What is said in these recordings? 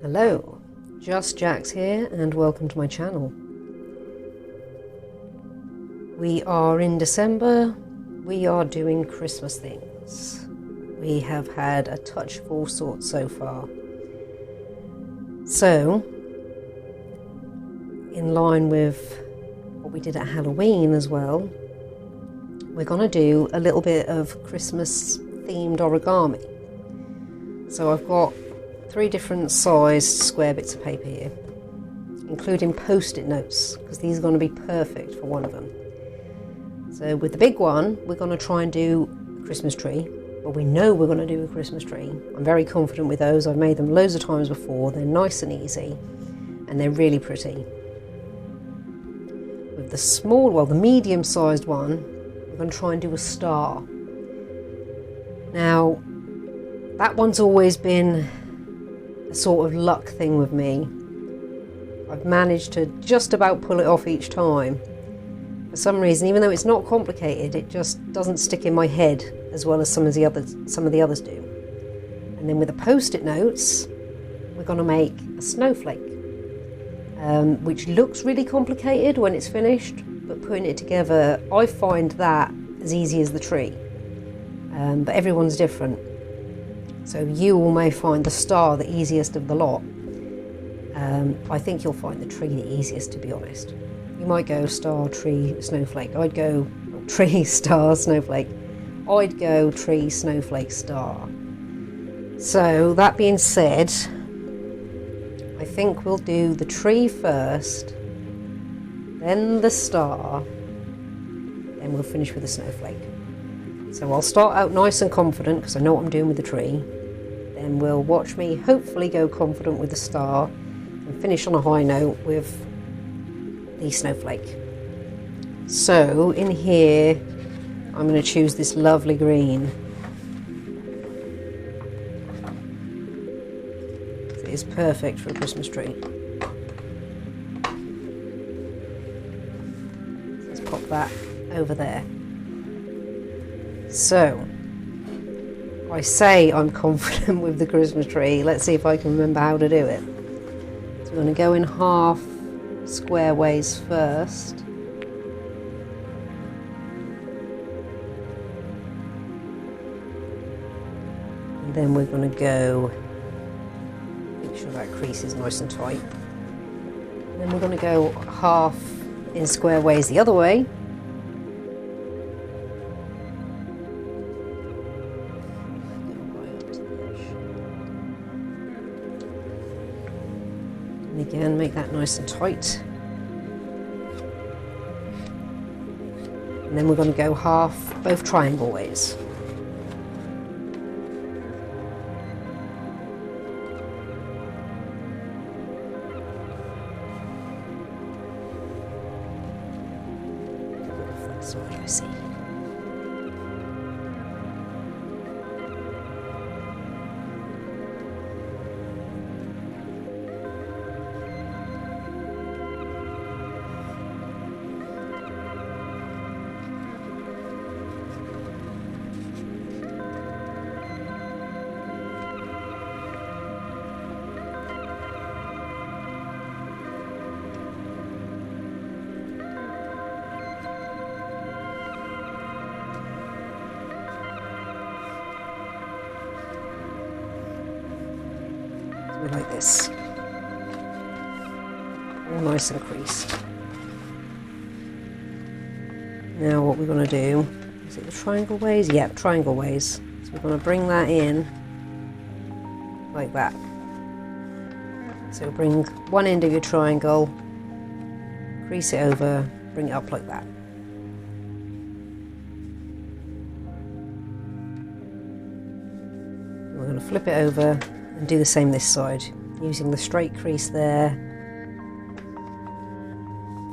Hello, Just Jax here and welcome to my channel. We are in December, we are doing Christmas things. We have had a touch of all sorts so far. So, in line with what we did at Halloween as well, we're going to do a little bit of Christmas themed origami. So I've got 3 different sized square bits of paper here, including post-it notes, because these are going to be perfect for one of them. So with the big one, we're going to try and do a Christmas tree. Well, we know we're going to do a Christmas tree. I'm very confident with those. I've made them loads of times before. They're nice and easy, and they're really pretty. With the small, well, the medium-sized one, we're going to try and do a star. Now, that one's always been a sort of luck thing with me. I've managed to just about pull it off each time. For some reason, even though it's not complicated, it just doesn't stick in my head as well as some of the others do. And then with the post-it notes, we're going to make a snowflake, which looks really complicated when it's finished, but putting it together, I find that as easy as the tree. But everyone's different. So you all may find the star the easiest of the lot. I think you'll find the tree the easiest, to be honest. You might go star, tree, snowflake. I'd go tree, star, snowflake. I'd go tree, snowflake, star. So that being said, I think we'll do the tree first, then the star, then we'll finish with the snowflake. So I'll start out nice and confident because I know what I'm doing with the tree. Then we'll watch me hopefully go confident with the star and finish on a high note with the snowflake. So in here I'm going to choose this lovely green. It is perfect for a Christmas tree. Let's pop that over there. So, I say I'm confident with the Christmas tree. Let's see if I can remember how to do it. So we're going to go in half square ways first. And then we're going to go, make sure that crease is nice and tight. And then we're going to go half in square ways the other way. Again, make that nice and tight. And then we're going to go half both triangle ways. That's what I see. Like this, all nice and creased. Now what we're going to do, is it the triangle ways? Yeah, triangle ways. So we're going to bring that in like that. So bring one end of your triangle, crease it over, bring it up like that. We're going to flip it over and do the same this side, using the straight crease there,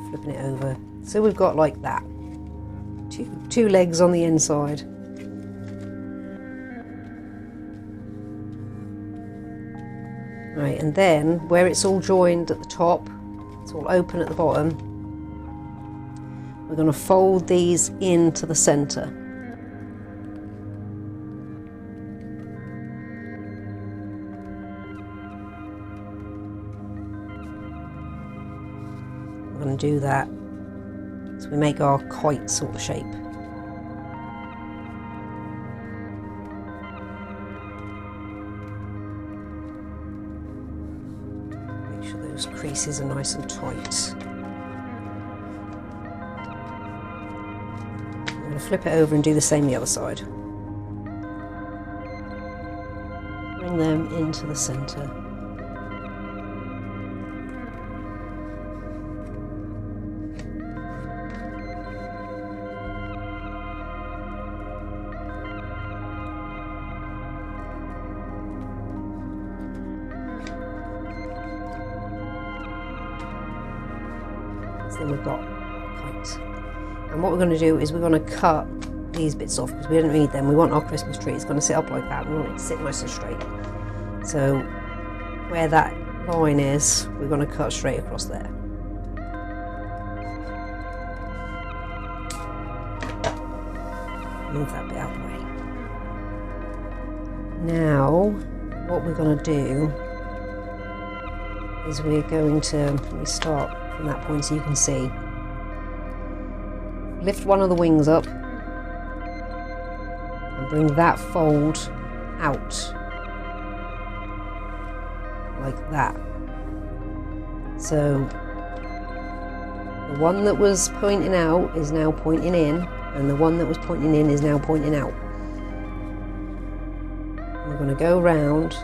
flipping it over. So we've got like that, two legs on the inside. Right, and then where it's all joined at the top, it's all open at the bottom, we're going to fold these into the centre. going to do that. So we make our kite sort of shape. Make sure those creases are nice and tight. I'm going to flip it over and do the same the other side. Bring them into the centre. Then we've got kites. And what we're going to do is we're going to cut these bits off because we don't need them. We want our Christmas tree, it's going to sit up like that. We want it to sit nice and straight. So where that line is, we're going to cut straight across there. Move that bit out of the way. Now what we're going to do is we're going to, let me start from that point so you can see. Lift one of the wings up and bring that fold out like that. So the one that was pointing out is now pointing in, and the one that was pointing in is now pointing out. And we're going to go around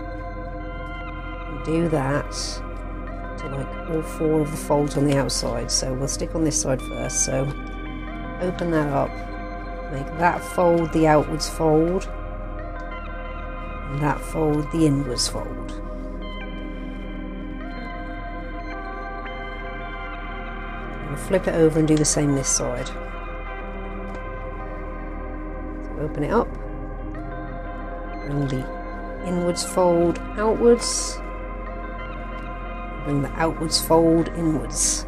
and do that to like all 4 of the folds on the outside. So we'll stick on this side first. So open that up, make that fold the outwards fold, and that fold the inwards fold. And flip it over and do the same this side. So open it up, bring the inwards fold outwards, bring the outwards fold inwards.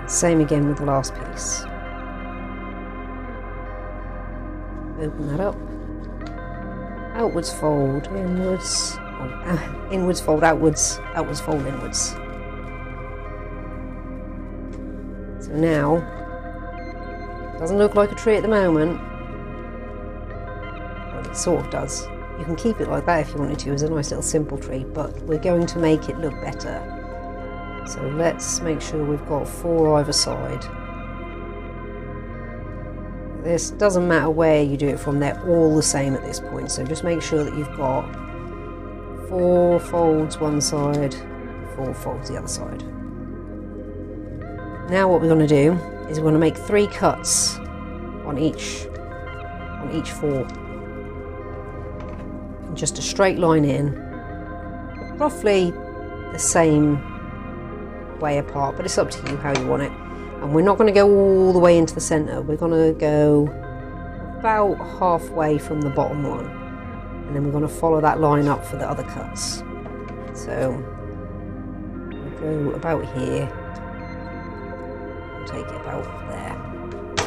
Same again with the last piece. Open that up. Outwards fold inwards. Inwards fold outwards. Outwards fold inwards. So now, it doesn't look like a tree at the moment. Well, it sort of does. You can keep it like that if you wanted to as a nice little simple tree, but we're going to make it look better. So let's make sure we've got 4 either side. This doesn't matter where you do it from, they're all the same at this point. So just make sure that you've got 4 folds one side, 4 folds the other side. Now what we're going to do is we're going to make 3 cuts on each 4. And just a straight line in, roughly the same way apart, but it's up to you how you want it. And we're not going to go all the way into the center, we're going to go about halfway from the bottom one, and then we're going to follow that line up for the other cuts. So we'll go about here and take it about there.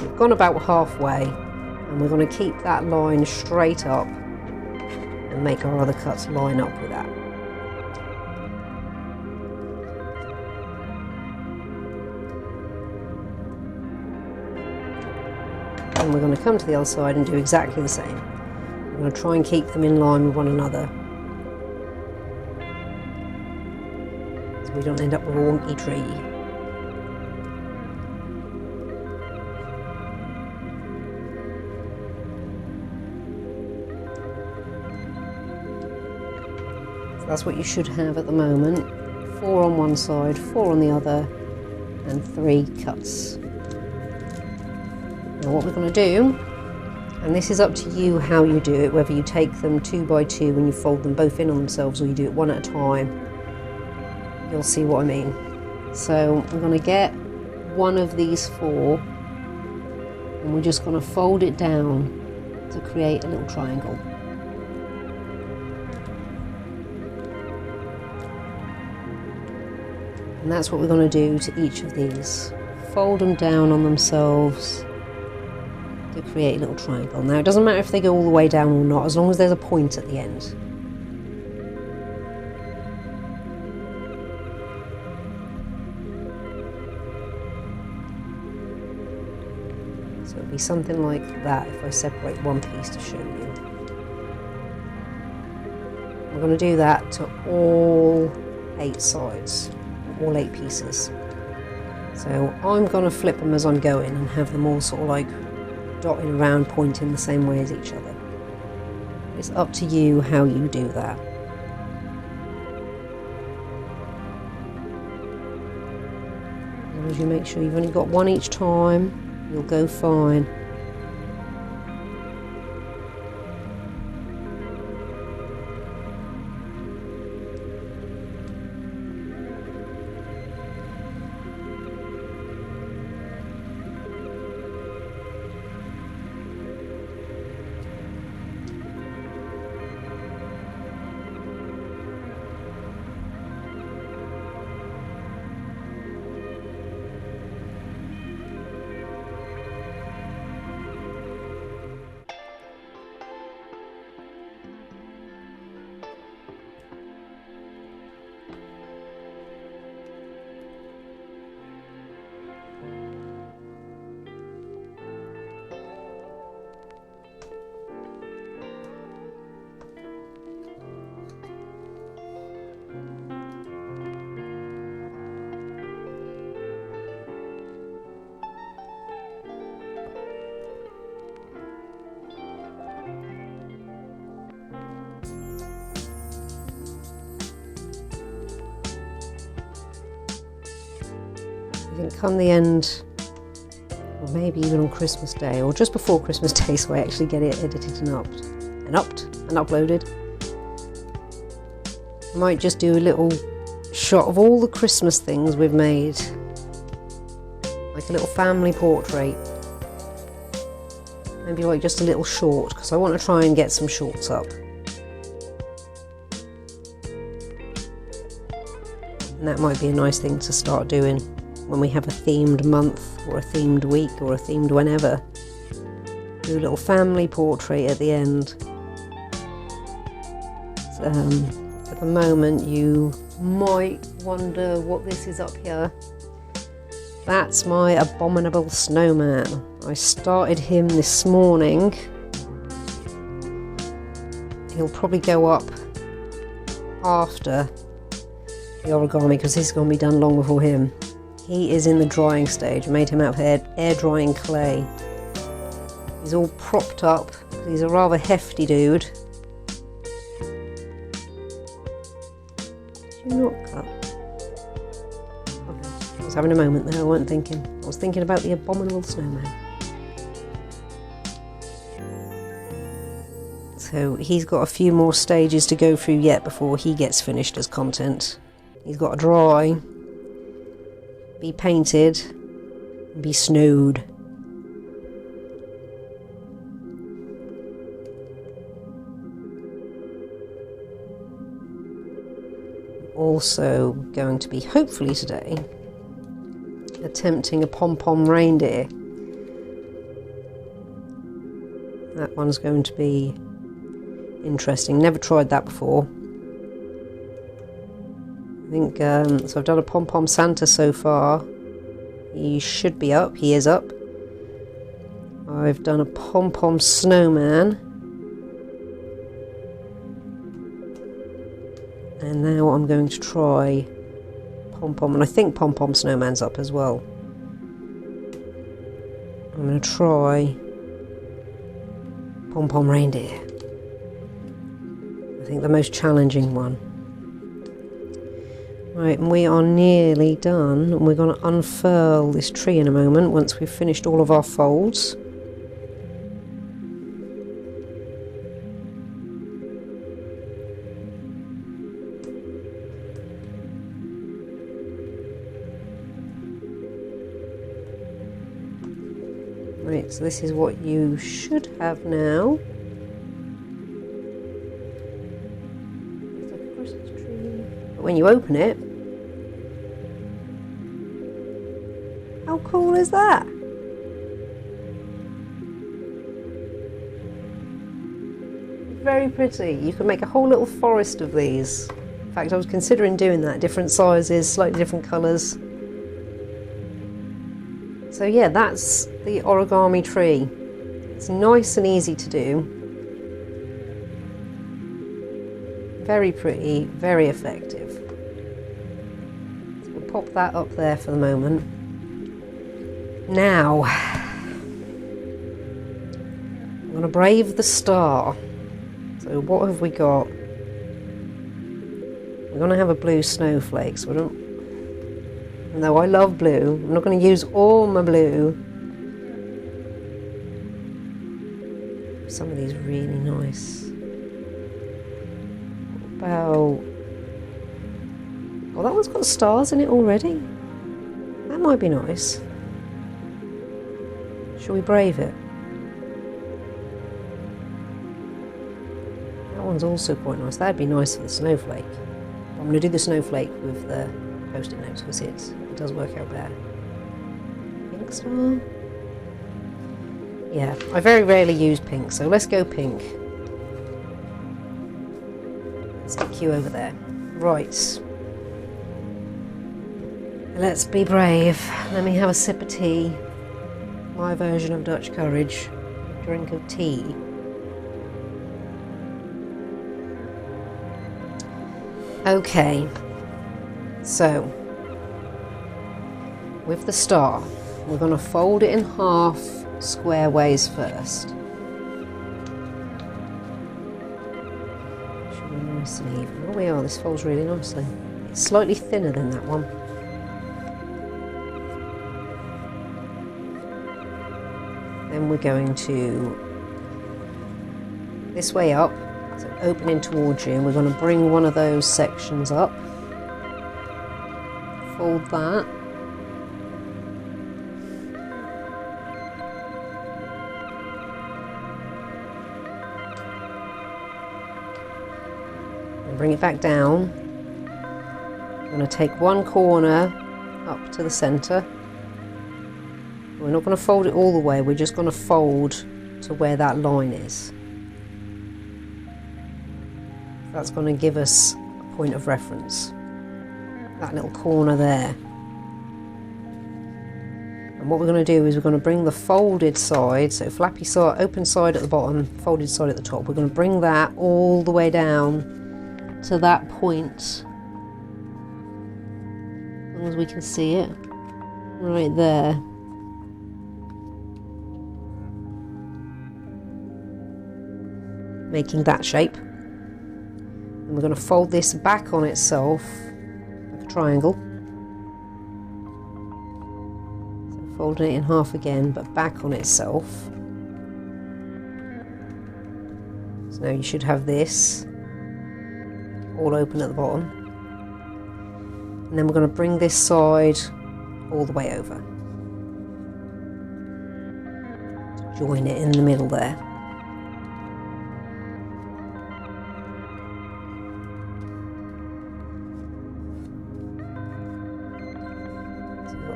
We've gone about halfway, and we're going to keep that line straight up and make our other cuts line up with that. And we're going to come to the other side and do exactly the same. We're going to try and keep them in line with one another, so we don't end up with a wonky tree. So that's what you should have at the moment. 4 on one side, 4 on the other, and 3 cuts. Now what we're going to do, and this is up to you how you do it, whether you take them 2 by 2 and you fold them both in on themselves, or you do it one at a time, you'll see what I mean. So we're going to get one of these 4 and we're just going to fold it down to create a little triangle. And that's what we're going to do to each of these. Fold them down on themselves to create a little triangle. Now it doesn't matter if they go all the way down or not, as long as there's a point at the end. be something like that if I separate one piece to show you. I'm going to do that to all 8 sides, all 8 pieces. So I'm going to flip them as I'm going and have them all sort of like dotting around, pointing the same way as each other. It's up to you how you do that. As long as you make sure you've only got one each time, you'll go fine. I think come the end, or maybe even on Christmas Day, or just before Christmas Day, so I actually get it edited and uploaded. I might just do a little shot of all the Christmas things we've made, like a little family portrait. Maybe like just a little short, because I want to try and get some shorts up. And that might be a nice thing to start doing when we have a themed month or a themed week or a themed whenever. Do a little family portrait at the end. At the moment you might wonder what this is up here. That's my abominable snowman. I started him this morning. He'll probably go up after the origami because this is going to be done long before him. He is in the drying stage. I made him out of air drying clay. He's all propped up. He's a rather hefty dude. Did you not cut? Okay. I was having a moment there, I wasn't thinking. I was thinking about the abominable snowman. So he's got a few more stages to go through yet before he gets finished as content. He's got to dry, be painted, and be snowed. Also going to be, hopefully today, attempting a pom-pom reindeer. That one's going to be interesting. Never tried that before. I think, so I've done a pom-pom Santa so far. He should be up. He is up. I've done a pom-pom snowman. And now I'm going to try pom-pom, and I think pom-pom snowman's up as well. I'm going to try pom-pom reindeer. I think the most challenging one. Right, and we are nearly done, and we're going to unfurl this tree in a moment once we've finished all of our folds. Right, so this is what you should have now. It's like a Christmas tree. But when you open it, how cool is that? Very pretty. You can make a whole little forest of these. In fact, I was considering doing that. Different sizes, slightly different colours. So yeah, that's the origami tree. It's nice and easy to do. Very pretty, very effective. So we'll pop that up there for the moment. Now, I'm going to brave the star. So what have we got? We're going to have a blue snowflake, so I don't... Even though I love blue, I'm not going to use all my blue. Some of these are really nice. What about... Oh, that one's got stars in it already. That might be nice. Shall we brave it? That one's also quite nice. That'd be nice for the snowflake. I'm going to do the snowflake with the post-it notes because it does work out better. Pink star? Yeah, I very rarely use pink, so let's go pink. Stick you over there. Right. Let's be brave. Let me have a sip of tea. My version of Dutch courage. Drink of tea. Okay. So, with the star, we're going to fold it in half square ways first. Should be nice and even. Oh, we are. This folds really nicely. It's slightly thinner than that one. Then we're going to this way up, so opening towards you, and we're going to bring one of those sections up. Fold that. And bring it back down. I'm going to take one corner up to the centre. We're not going to fold it all the way, we're just going to fold to where that line is. That's going to give us a point of reference. That little corner there. And what we're going to do is we're going to bring the folded side, so flappy side, open side at the bottom, folded side at the top. We're going to bring that all the way down to that point. As long as we can see it. Right there. Making that shape. And we're going to fold this back on itself like a triangle. So folding it in half again, but back on itself. So now you should have this all open at the bottom. And then we're going to bring this side all the way over. Join it in the middle there.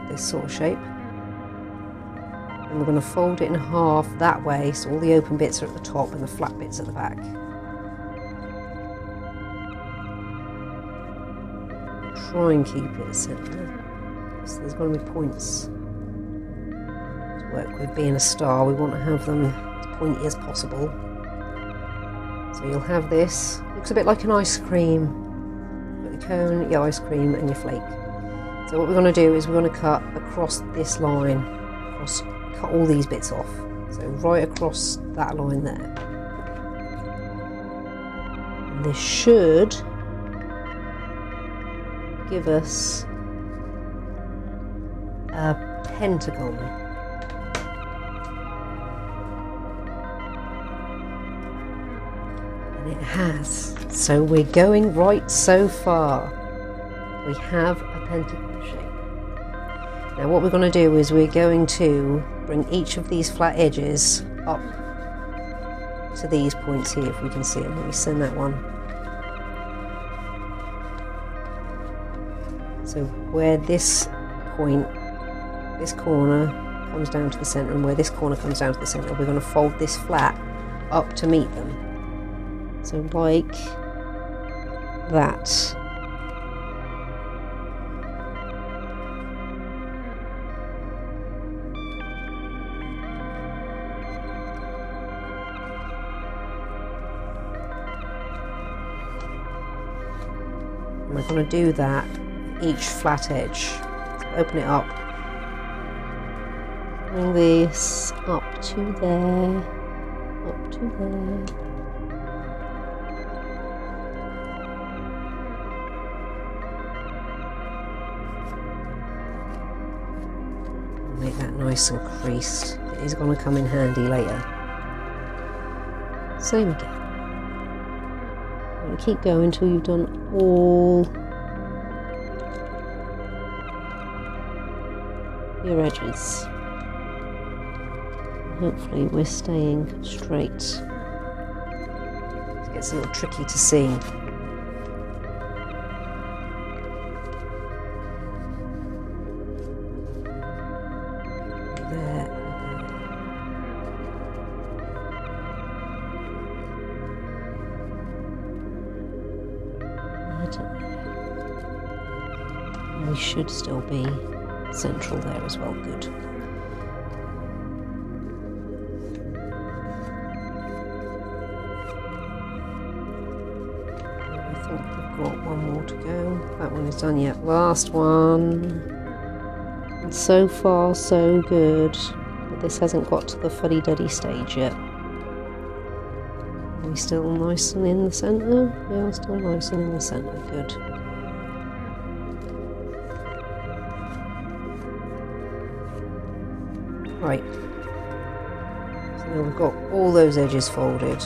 This sort of shape, and we're going to fold it in half that way, so all the open bits are at the top and the flat bits at the back. Try and keep it centre, so there's going to be points to work with. Being a star, we want to have them as pointy as possible. So you'll have this, looks a bit like an ice cream. You've got the cone, your ice cream and your flake. So what we're going to do is we're going to cut across this line, cut all these bits off. So right across that line there. And this should give us a pentagon. And it has. So we're going right so far. We have a pentagon shape. Now what we're going to do is we're going to bring each of these flat edges up to these points here, if we can see them. Let me send that one. So where this point, this corner comes down to the centre, and where this corner comes down to the centre, we're going to fold this flat up to meet them. So like that. And we're going to do that each flat edge. So open it up. Bring this up to there, up to there. Make that nice and creased. It is going to come in handy later. Same again. And keep going until you've done all your edges. And hopefully we're staying straight. It gets a little tricky to see. We should still be central there as well. Good. I think we've got one more to go. That one is done yet. Last one. And so far so good. But this hasn't got to the fuddy-duddy stage yet. Are we still nice and in the centre? We are still nice and in the centre. Good. Right, so now we've got all those edges folded,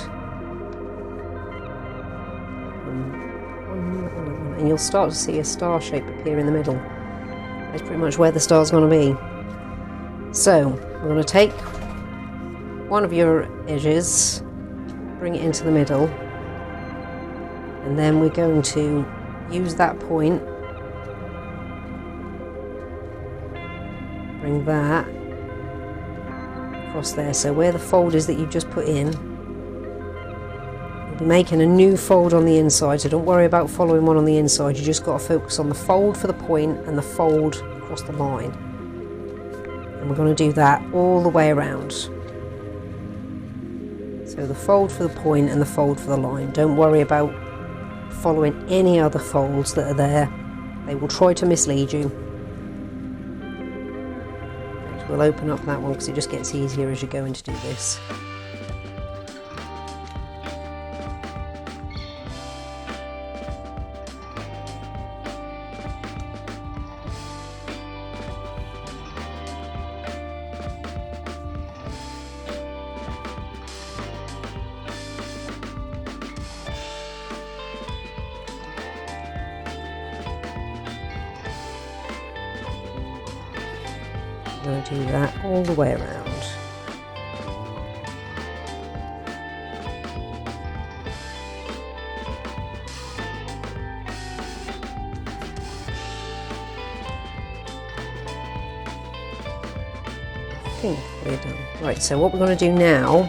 and you'll start to see a star shape appear in the middle. That's pretty much where the star's going to be. So we're going to take one of your edges, bring it into the middle, and then we're going to use that point, bring that across there. So where the fold is that you've just put in, you'll be making a new fold on the inside, so don't worry about following one on the inside. You just got to focus on the fold for the point and the fold across the line, and we're going to do that all the way around. So the fold for the point and the fold for the line. Don't worry about following any other folds that are there. They will try to mislead you. We'll open up that one because it just gets easier as you're going to do this. I'm going to do that all the way around. I think we're done. Right, so what we're going to do now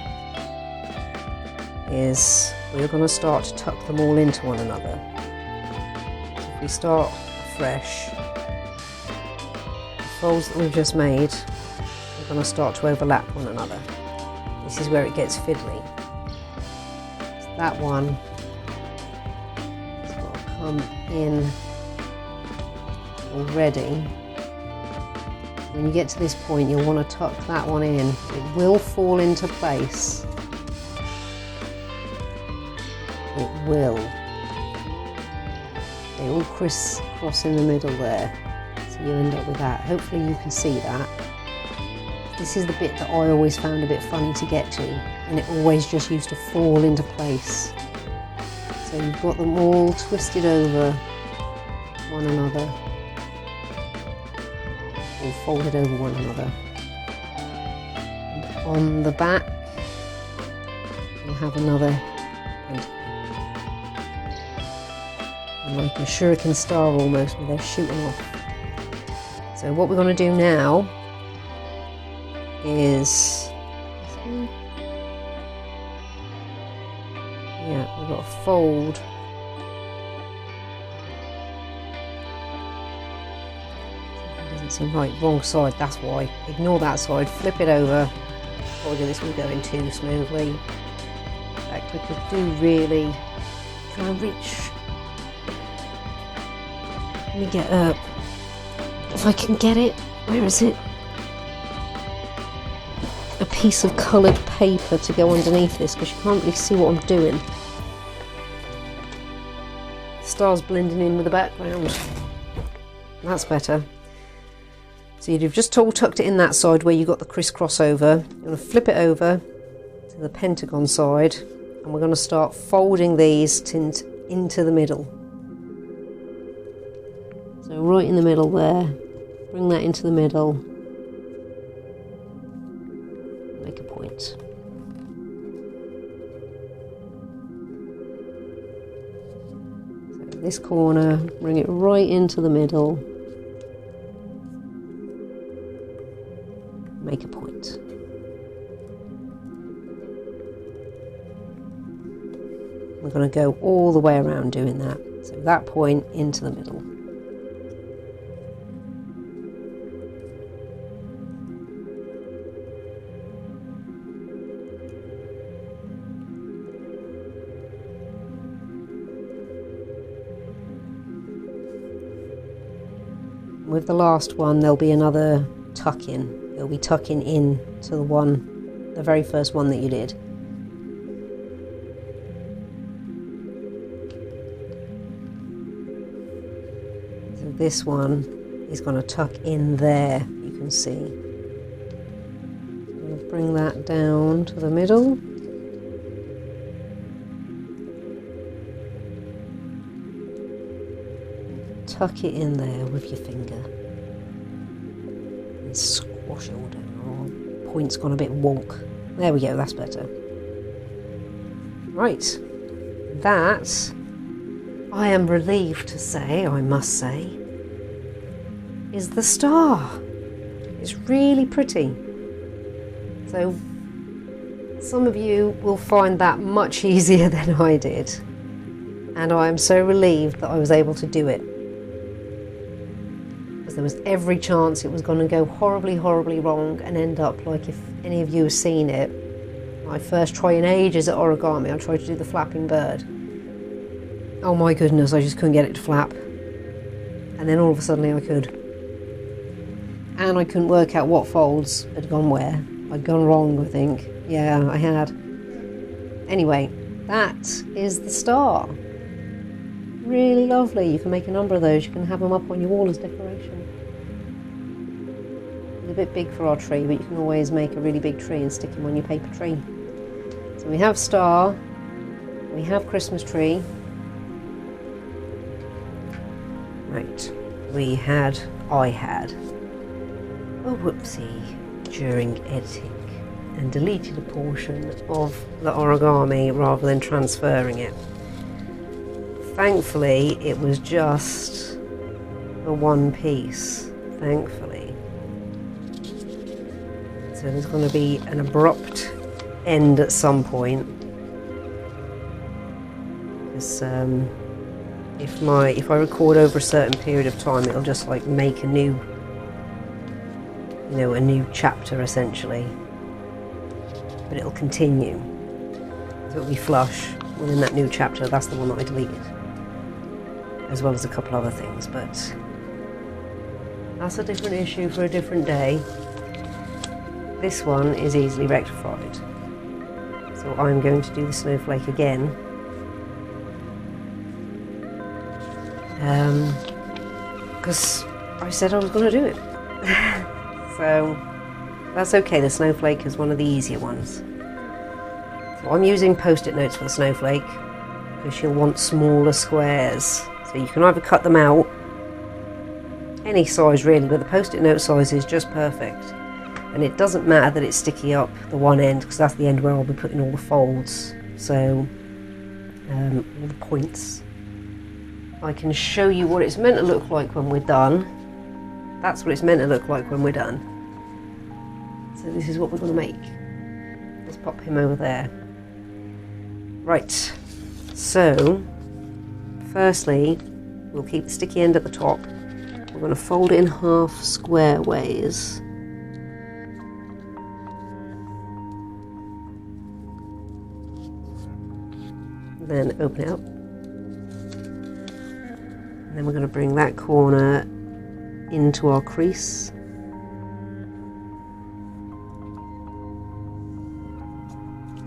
is we're going to start to tuck them all into one another. So if we start fresh, folds that we've just made are going to start to overlap one another. This is where it gets fiddly. So that one has got to come in already. When you get to this point, you'll want to tuck that one in. It will fall into place. It will. They all crisscross in the middle there. So you end up with that. Hopefully you can see that. This is the bit that I always found a bit funny to get to, and it always just used to fall into place. So you've got them all twisted over one another, or folded over one another. And on the back, you'll have another like a shuriken star almost, where they're shooting off. So what we're going to do now is, yeah, we've got a fold. That doesn't seem right. Wrong side, that's why. Ignore that side, flip it over. Told you this was going too smoothly. That clicker do really try and reach Let me get a... if I can get it, where is it? A piece of coloured paper to go underneath this, because you can't really see what I'm doing. The star's blending in with the background. That's better. So you've just all tucked it in that side where you got the crisscross over. You're going to flip it over to the pentagon side, and we're going to start folding these into the middle. So right in the middle there, bring that into the middle, make a point. So this corner, bring it right into the middle, make a point. We're going to go all the way around doing that. So that point into the middle. With the last one, there'll be another tuck in. It'll be tucking in to the very first one that you did. So this one is going to tuck in there, you can see. I'm going to bring that down to the middle. Tuck it in there with your finger and squash it all down. Oh, point's gone a bit wonk. There we go, that's better. Right, that, I am relieved to say, I must say, is the star. It's really pretty. So some of you will find that much easier than I did, and I am so relieved that I was able to do it. There was every chance it was going to go horribly, horribly wrong and end up like, if any of you have seen it, my first try in ages at origami, I tried to do the flapping bird. Oh my goodness, I just couldn't get it to flap. And then all of a sudden I could. And I couldn't work out what folds had gone where. I'd gone wrong, I think. Yeah, I had. Anyway, that is the star. Really lovely. You can make a number of those. You can have them up on your wall as decoration. It's a bit big for our tree, but you can always make a really big tree and stick them on your paper tree. So we have star, we have Christmas tree. Right, I had a whoopsie during editing and deleted a portion of the origami rather than transferring it. Thankfully, it was just the one piece, thankfully. So there's going to be an abrupt end at some point. Because if I record over a certain period of time, it'll just like make a new, a new chapter essentially. But it'll continue. So it'll be flush. And in that new chapter, that's the one that I deleted. As well as a couple other things, but that's a different issue for a different day. This one is easily rectified. So I'm going to do the snowflake again. Because I said I was going to do it. So that's okay, the snowflake is one of the easier ones. So I'm using post-it notes for the snowflake, because you'll want smaller squares. So you can either cut them out, any size really, but the post-it note size is just perfect. And it doesn't matter that it's sticky up the one end, because that's the end where I'll be putting all the folds. So, all the points. I can show you what it's meant to look like when we're done. That's what it's meant to look like when we're done. So this is what we're going to make. Let's pop him over there. Right, so firstly, we'll keep the sticky end at the top. We're going to fold it in half square ways. Then open it up. And then we're going to bring that corner into our crease.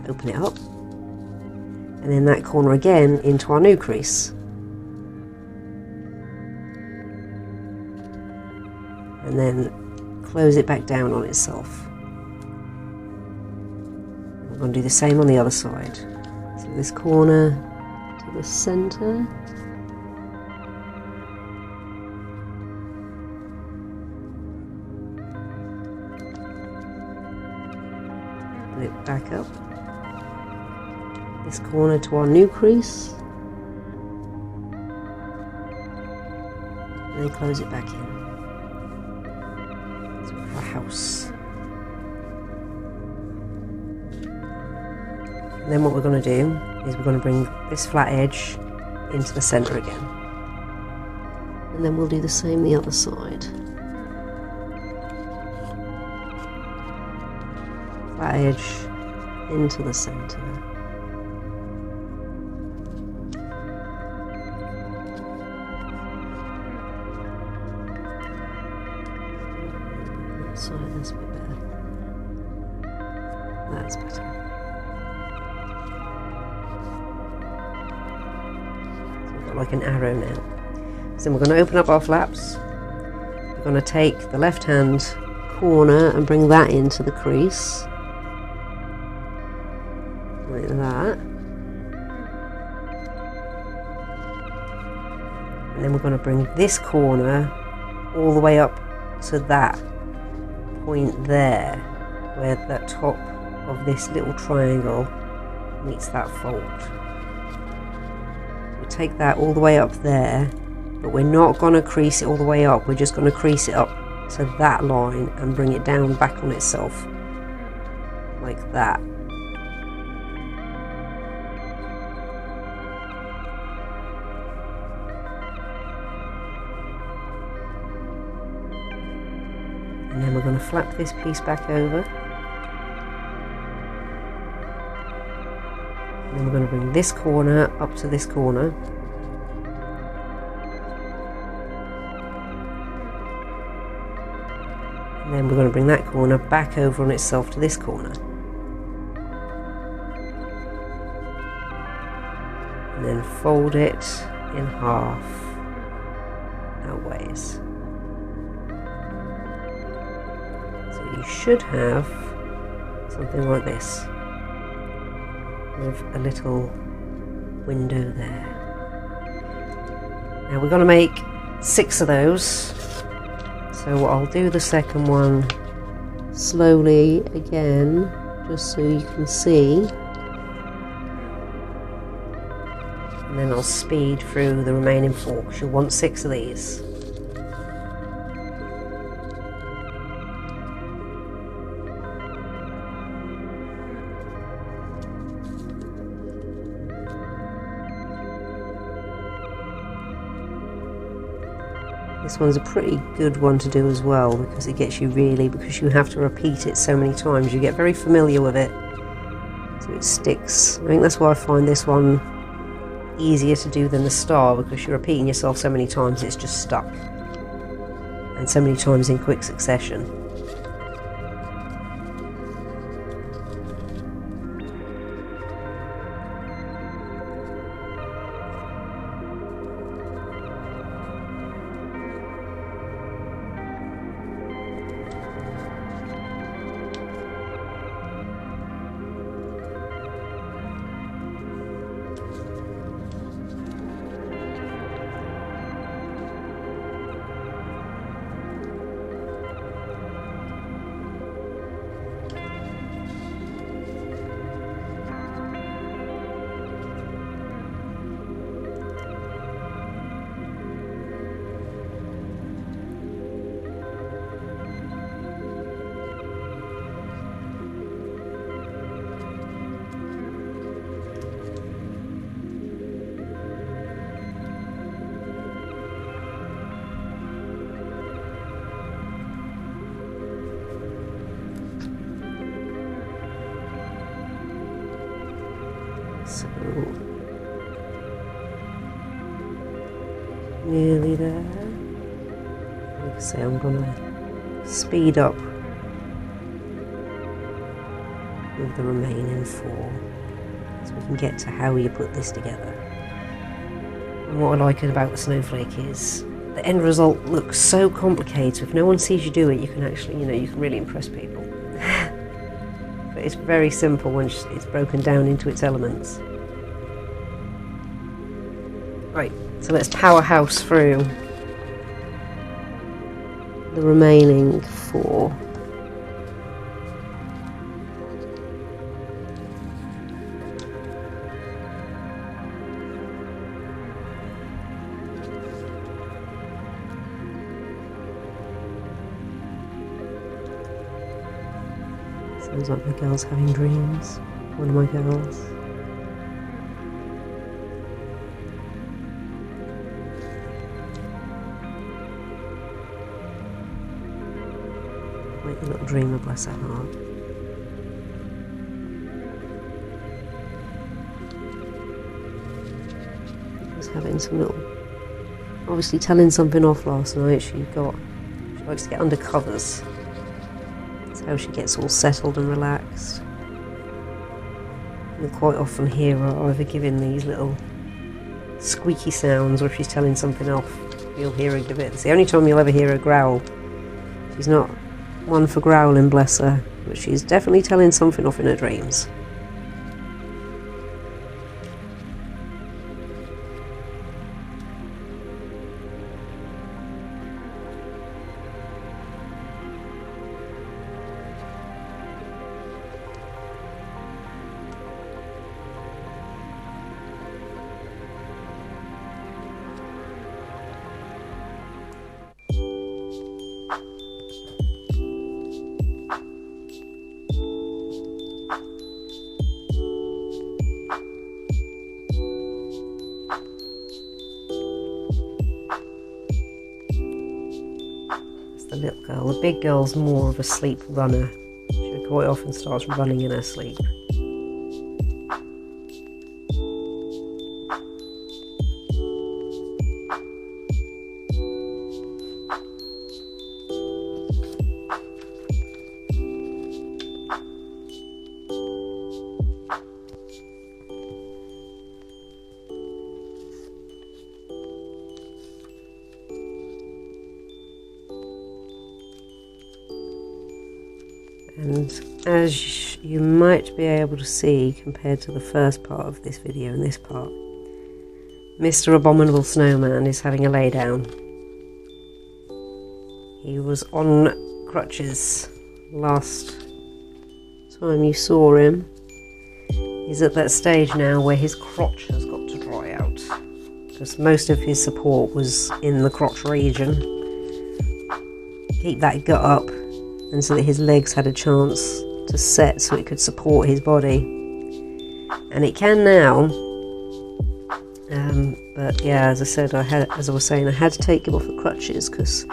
Open it up. And then that corner again into our new crease. And then close it back down on itself. And we're going to do the same on the other side. So this corner to the center. Open it back up. This corner to our new crease. And then close it back in. A house. And then what we're going to do is we're going to bring this flat edge into the center again, and then we'll do the same the other side. Flat edge into the center. Sorry, that's a bit better. That's better. So we've got like an arrow now. So then we're going to open up our flaps. We're going to take the left hand corner and bring that into the crease. Like that. And then we're going to bring this corner all the way up to that point there, where that top of this little triangle meets that fold. We take that all the way up there, but we're not going to crease it all the way up, we're just going to crease it up to that line and bring it down back on itself like that. And then we're going to flap this piece back over. And then we're going to bring this corner up to this corner. And then we're going to bring that corner back over on itself to this corner. And then fold it in half outways. You should have something like this, with a little window there. Now we're going to make 6 of those, so I'll do the second one slowly again, just so you can see, and then I'll speed through the remaining 4, because you'll want 6 of these. This one's a pretty good one to do as well, because it gets you because you have to repeat it so many times, you get very familiar with it, so it sticks. I think that's why I find this one easier to do than the star, because you're repeating yourself so many times it's just stuck, and so many times in quick succession. nearly there. Like I say, I'm gonna speed up with the remaining 4 so we can get to how you put this together. And what I like about the snowflake is the end result looks so complicated. If no one sees you do it, you can actually, you can really impress people. But it's very simple when it's broken down into its elements. Right, so let's powerhouse through the remaining 4. Sounds like my girl's having dreams. One of my girls. Like a little dreamer, bless her heart. She's having some little, obviously telling something off last night. She likes to get under covers. How she gets all settled and relaxed. You'll quite often hear her either giving these little squeaky sounds, or if she's telling something off, you'll hear her give it. It's the only time you'll ever hear her growl. She's not one for growling, bless her, but she's definitely telling something off in her dreams. The little girl. The big girl's more of a sleep runner. She quite often starts running in her sleep. And as you might be able to see compared to the first part of this video and this part, Mr. Abominable Snowman is having a lay down. He was on crutches last time you saw him. He's at that stage now where his crotch has got to dry out, because most of his support was in the crotch region. Keep that gut up, and so that his legs had a chance to set so it could support his body. And it can now. But yeah, as I said, as I was saying, I had to take him off the crutches because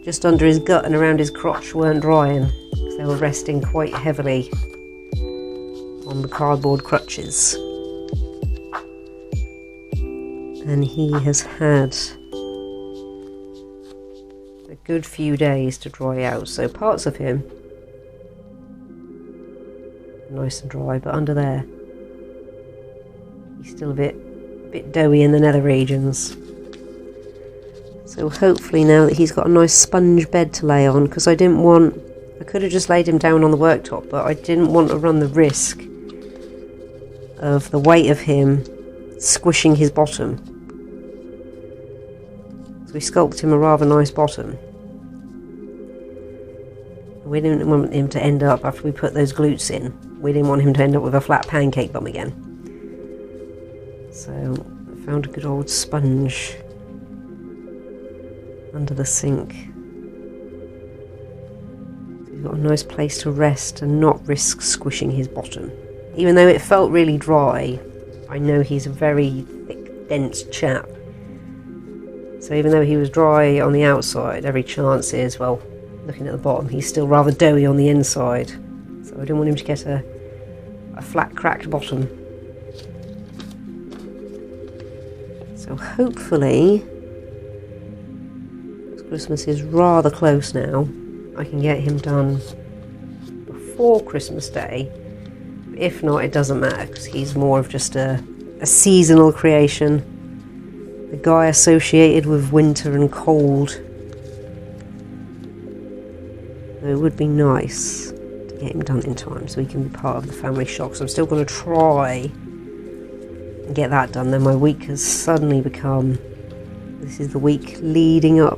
just under his gut and around his crotch weren't drying, because they were resting quite heavily on the cardboard crutches. And he has had a good few days to dry out, so parts of him are nice and dry, but under there he's still a bit doughy in the nether regions. So hopefully now that he's got a nice sponge bed to lay on, because I could have just laid him down on the worktop, but I didn't want to run the risk of the weight of him squishing his bottom. So we sculpted him a rather nice bottom. We didn't want him to end up, after we put those glutes in, we didn't want him to end up with a flat pancake bum again. So I found a good old sponge under the sink. So he's got a nice place to rest and not risk squishing his bottom. Even though it felt really dry, I know he's a very thick, dense chap. So even though he was dry on the outside, every chance is, well, looking at the bottom, he's still rather doughy on the inside. So I didn't want him to get a flat, cracked bottom. So hopefully Christmas is rather close now, I can get him done before Christmas Day. If not, it doesn't matter, because he's more of just a seasonal creation. The guy associated with winter and cold. It would be nice to get him done in time so he can be part of the family shop. So I'm still going to try and get that done. Then my week has suddenly become, this is the week leading up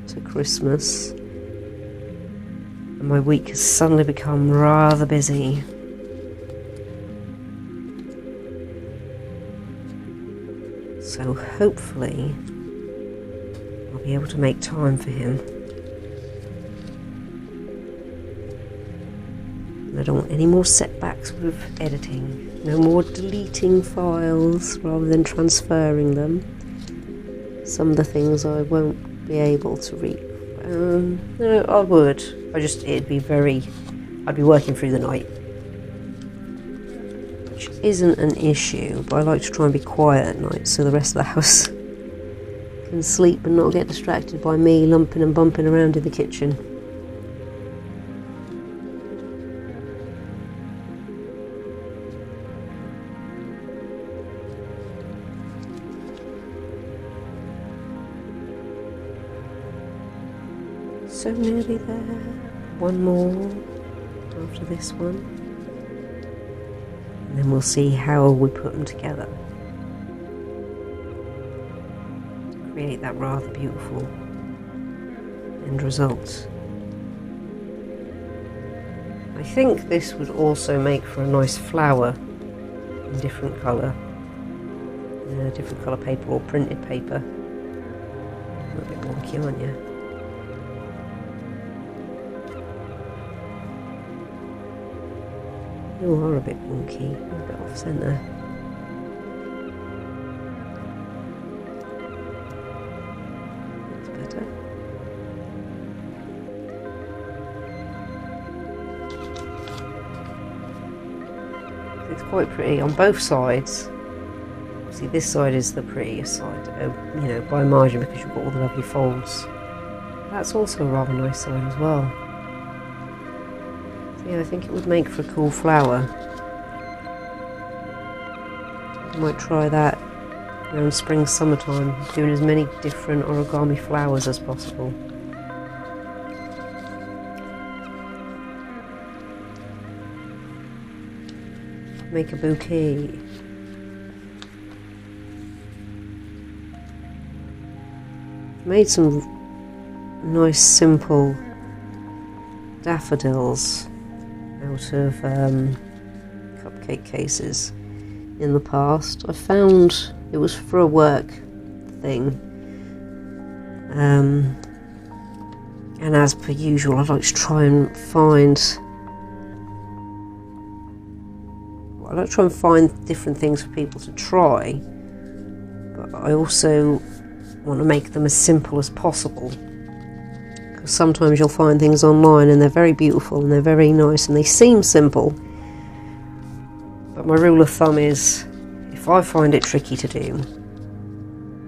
to Christmas, and my week has suddenly become rather busy. So hopefully I'll be able to make time for him. And I don't want any more setbacks with editing. No more deleting files rather than transferring them. Some of the things I won't be able to read. No, I would. I'd be working through the night. Which isn't an issue, but I like to try and be quiet at night so the rest of the house can sleep and not get distracted by me lumping and bumping around in the kitchen. So nearly there. One more after this one. And then we'll see how we put them together. Create that rather beautiful end result. I think this would also make for a nice flower in different colour. Different colour paper or printed paper. You're a bit wonky, aren't you? You are a bit wonky, a bit off centre. That's better. It's quite pretty on both sides. See, this side is the prettiest side, you know, by margin, because you've got all the lovely folds. That's also a rather nice side as well. Yeah, I think it would make for a cool flower. I might try that around spring, summertime, doing as many different origami flowers as possible. Make a bouquet. Made some nice simple daffodils out of cupcake cases in the past. I found it was for a work thing, and as per usual I like to try and find different things for people to try, but I also want to make them as simple as possible. Sometimes you'll find things online and they're very beautiful and they're very nice and they seem simple, but my rule of thumb is, if I find it tricky to do,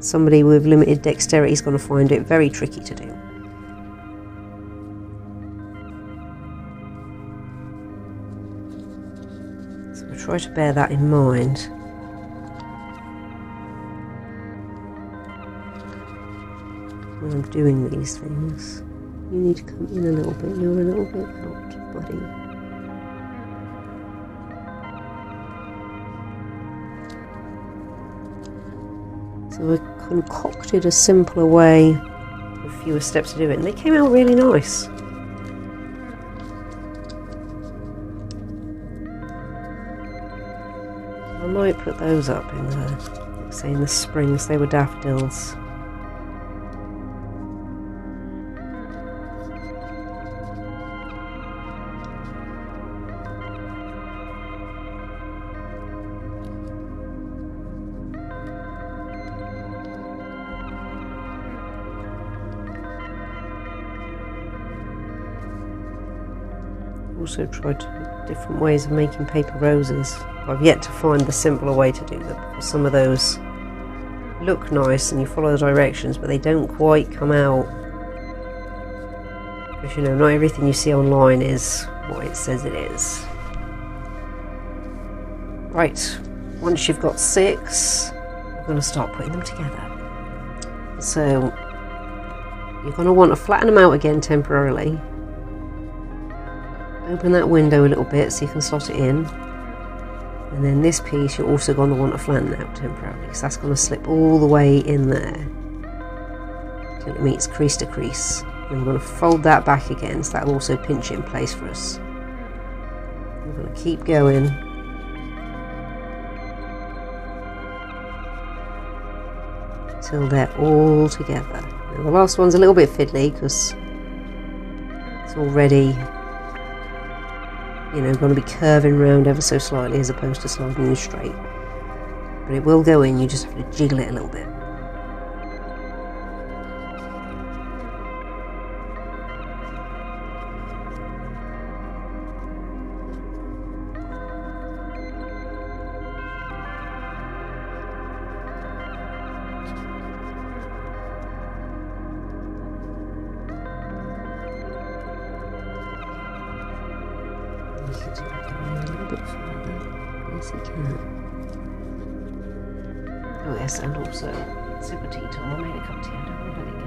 somebody with limited dexterity is going to find it very tricky to do. So I try to bear that in mind. When I'm doing these things. You need to come in a little bit. You're a little bit out, buddy. So I concocted a simpler way, with fewer steps to do it, and they came out really nice. I might put those up in the, say, in the spring, so they were daffodils. Also tried different ways of making paper roses. I've yet to find the simpler way to do them, because some of those look nice and you follow the directions, but they don't quite come out Because, you know, not everything you see online is what it says it is. Right, once you've got 6, we're going to start putting them together. So you're going to want to flatten them out again temporarily. Open that window a little bit so you can slot it in. And then this piece you're also going to want to flatten out temporarily, because that's going to slip all the way in there till it meets crease to crease. And we're going to fold that back again, so that'll also pinch it in place for us. We're going to keep going. Till they're all together. Now the last one's a little bit fiddly because it's already, you know, going to be curving round ever so slightly as opposed to sliding you straight. But it will go in, you just have to jiggle it a little bit. Oh yes, and also super tea time. I made a cup of tea, I don't want to let it go.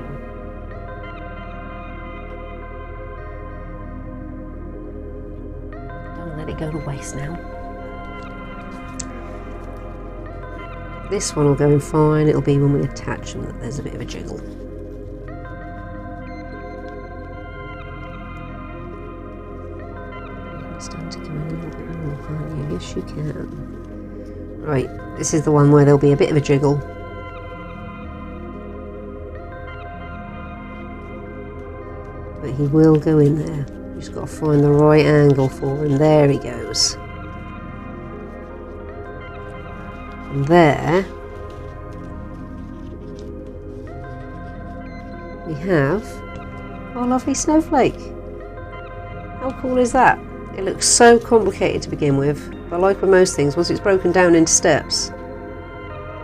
Don't let it go to waste now. This one will go in fine, it'll be when we attach them that there's a bit of a jiggle. Start to come in a little bit more, can't you? Yes, you can. Right, this is the one where there'll be a bit of a jiggle. But he will go in there. You've just got to find the right angle for him. There he goes. And there we have our lovely snowflake. How cool is that? It looks so complicated to begin with, but like with most things, once it's broken down into steps,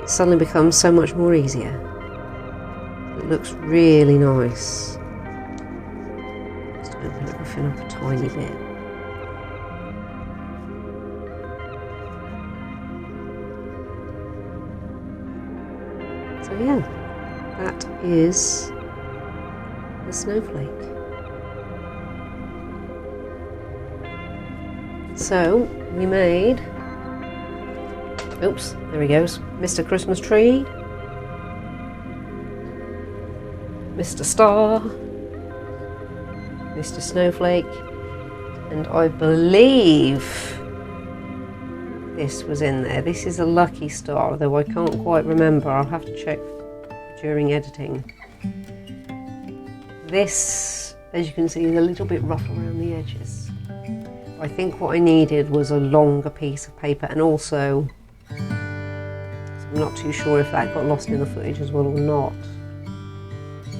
it suddenly becomes so much more easier. It looks really nice. Just open everything up a tiny bit. So yeah, that is the snowflake. So we made, oops, there he goes, Mr. Christmas Tree, Mr. Star, Mr. Snowflake, and I believe this was in there. This is a lucky star, though I can't quite remember. I'll have to check during editing. This, as you can see, is a little bit rough around the edges. I think what I needed was a longer piece of paper, and also, I'm not too sure if that got lost in the footage as well or not.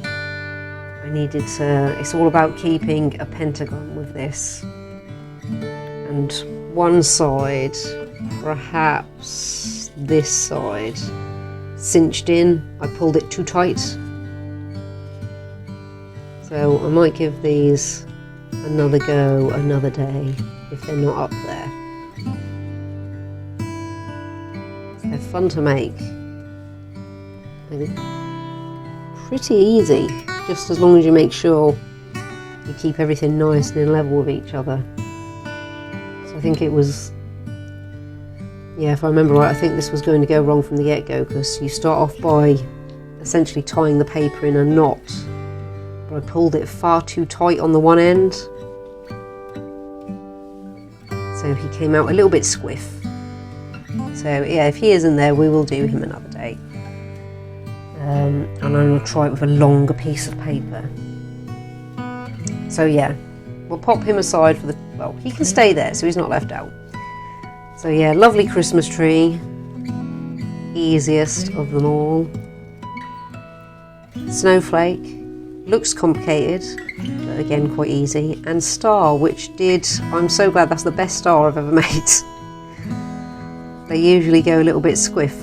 I needed to, it's all about keeping a pentagon with this. And one side, perhaps this side, cinched in. I pulled it too tight. So I might give these another go another day if they're not up there. They're fun to make. They're pretty easy, just as long as you make sure you keep everything nice and in level with each other. So I think it was, yeah, if I remember right, I think this was going to go wrong from the get-go, because you start off by essentially tying the paper in a knot. But I pulled it far too tight on the one end, so he came out a little bit squiff. So yeah, if he isn't there, we will do him another day. And I'm going to try it with a longer piece of paper. So yeah, we'll pop him aside for the, well, he can stay there so he's not left out. So yeah, lovely Christmas tree, easiest of them all. Snowflake, looks complicated, but again quite easy. And star, which did, I'm so glad, that's the best star I've ever made. They usually go a little bit squiff,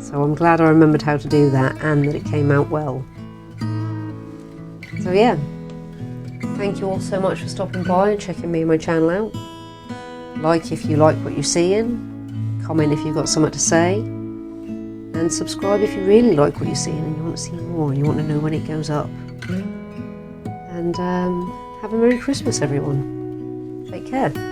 so I'm glad I remembered how to do that and that it came out well. So yeah, Thank you all so much for stopping by and checking me and my channel out. Like if you like what you're seeing, comment if you've got something to say, and subscribe if you really like what you're seeing and you want to see more and you want to know when it goes up. And have a Merry Christmas, everyone. Take care.